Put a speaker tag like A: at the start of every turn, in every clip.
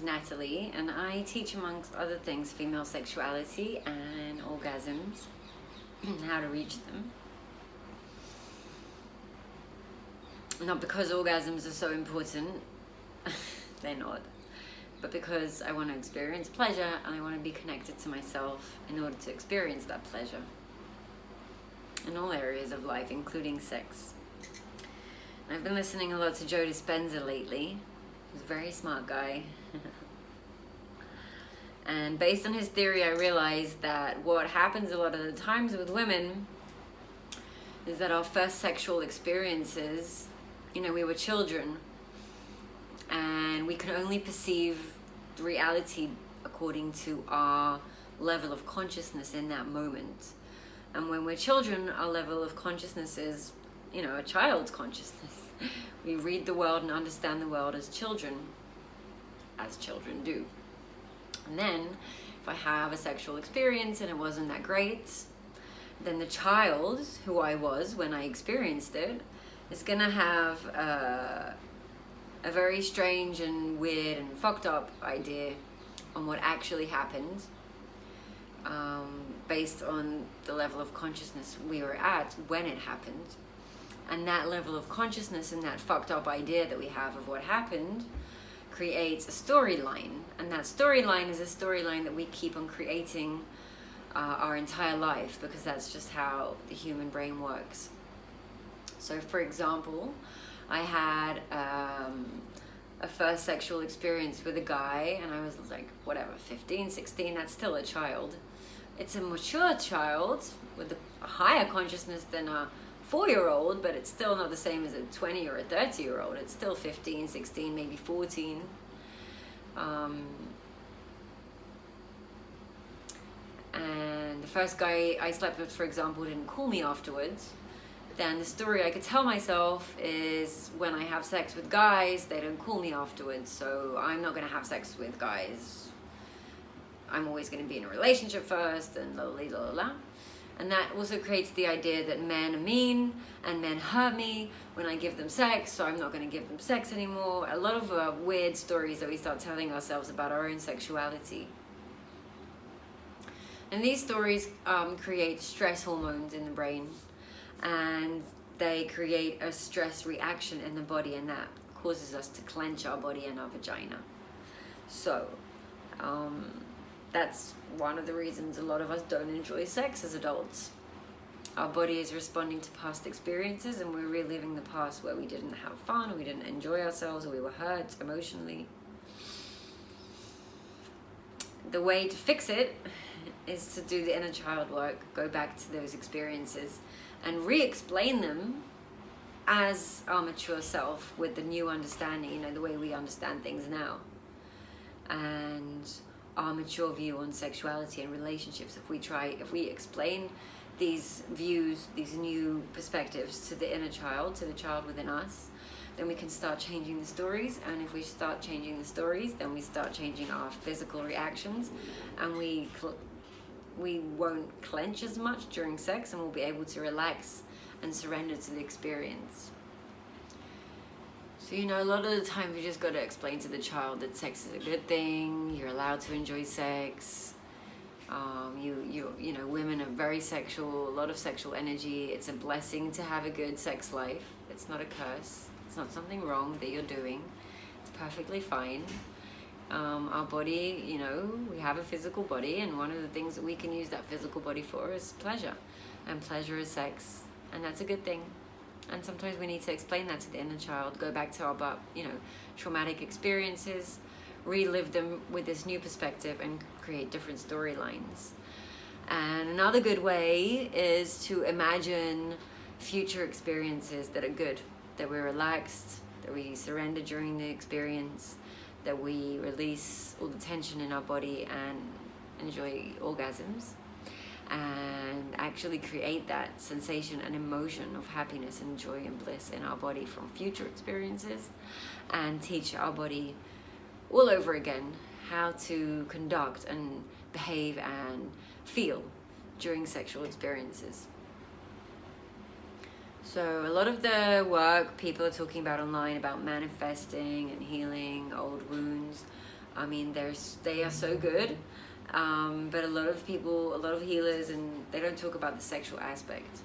A: Natalie, and I teach, amongst other things, female sexuality and orgasms, and how to reach them. Not because orgasms are so important, they're not, but because I want to experience pleasure and I want to be connected to myself in order to experience that pleasure in all areas of life, including sex. And I've been listening a lot to Joe Dispenza lately. He's a very smart guy. And based on his theory, I realized that what happens a lot of the times with women is that our first sexual experiences, we were children, and we can only perceive reality according to our level of consciousness in that moment. And when we're children, our level of consciousness is, a child's consciousness. We read the world and understand the world as children do. And then, if I have a sexual experience and it wasn't that great, then the child, who I was when I experienced it, is gonna have a very strange and weird and fucked up idea on what actually happened, based on the level of consciousness we were at when it happened. And that level of consciousness and that fucked up idea that we have of what happened creates a storyline. And that storyline is a storyline that we keep on creating our entire life, because that's just how the human brain works. So for example, I had a first sexual experience with a guy, and I was like, 15, 16, that's still a child. It's a mature child with a higher consciousness than a 4-year-old, but it's still not the same as a 20 or a 30-year-old. It's still 15, 16, maybe 14. And the first guy I slept with, for example, didn't call me afterwards. Then the story I could tell myself is, when I have sex with guys, they don't call me afterwards, so I'm not going to have sex with guys. I'm always going to be in a relationship first, and la la la la. And that also creates the idea that men are mean and men hurt me when I give them sex, so I'm not going to give them sex anymore. A lot of weird stories that we start telling ourselves about our own sexuality. And these stories create stress hormones in the brain, and they create a stress reaction in the body, and that causes us to clench our body and our vagina. So that's one of the reasons a lot of us don't enjoy sex as adults. Our body is responding to past experiences, and we're reliving the past where we didn't have fun, or we didn't enjoy ourselves, or we were hurt emotionally. The way to fix it is to do the inner child work, go back to those experiences and re-explain them as our mature self with the new understanding, the way we understand things now. And our mature view on sexuality and relationships. If we explain these views, these new perspectives to the inner child, to the child within us, then we can start changing the stories. And if we start changing the stories, then we start changing our physical reactions, and we won't clench as much during sex, and we'll be able to relax and surrender to the experience. So, a lot of the time you just got to explain to the child that sex is a good thing, you're allowed to enjoy sex. Women are very sexual, a lot of sexual energy. It's a blessing to have a good sex life. It's not a curse. It's not something wrong that you're doing. It's perfectly fine. Our body, we have a physical body, and one of the things that we can use that physical body for is pleasure. And pleasure is sex, and that's a good thing. And sometimes we need to explain that to the inner child, go back to our, traumatic experiences, relive them with this new perspective, and create different storylines. And another good way is to imagine future experiences that are good, that we're relaxed, that we surrender during the experience, that we release all the tension in our body and enjoy orgasms, and actually create that sensation and emotion of happiness and joy and bliss in our body from future experiences, and teach our body all over again how to conduct and behave and feel during sexual experiences. So a lot of the work people are talking about online about manifesting and healing old wounds I mean, they are so good, but a lot of people, a lot of healers, and they don't talk about the sexual aspect.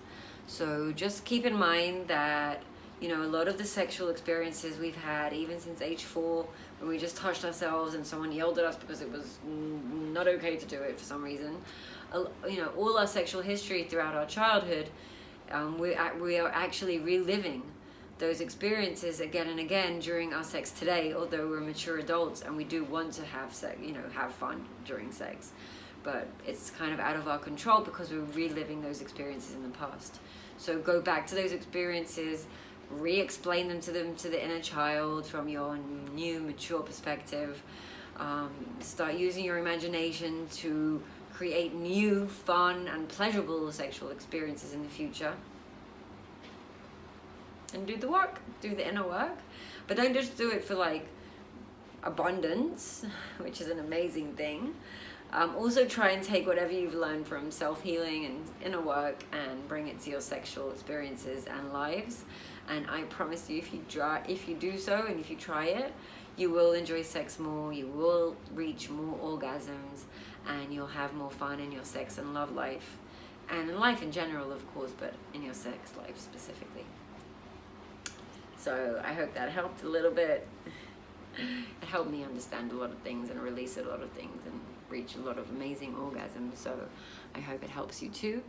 A: So just keep in mind that, you know, a lot of the sexual experiences we've had, even since age 4, when we just touched ourselves and someone yelled at us because it was not okay to do it for some reason, you know, all our sexual history throughout our childhood, we are actually reliving those experiences again and again during our sex today, although we're mature adults and we do want to have sex, you know, have fun during sex. But it's kind of out of our control because we're reliving those experiences in the past. So go back to those experiences, re-explain them to the inner child from your new mature perspective. Start using your imagination to create new, fun, and pleasurable sexual experiences in the future. And do the work, do the inner work. But don't just do it for like abundance, which is an amazing thing. Also try and take whatever you've learned from self-healing and inner work and bring it to your sexual experiences and lives. And I promise you, if you do so and if you try it, you will enjoy sex more, you will reach more orgasms, and you'll have more fun in your sex and love life. And in life in general, of course, but in your sex life specifically. So I hope that helped a little bit. It helped me understand a lot of things and release a lot of things and reach a lot of amazing orgasms. So I hope it helps you too.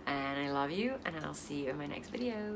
A: And I love you, and I'll see you in my next video.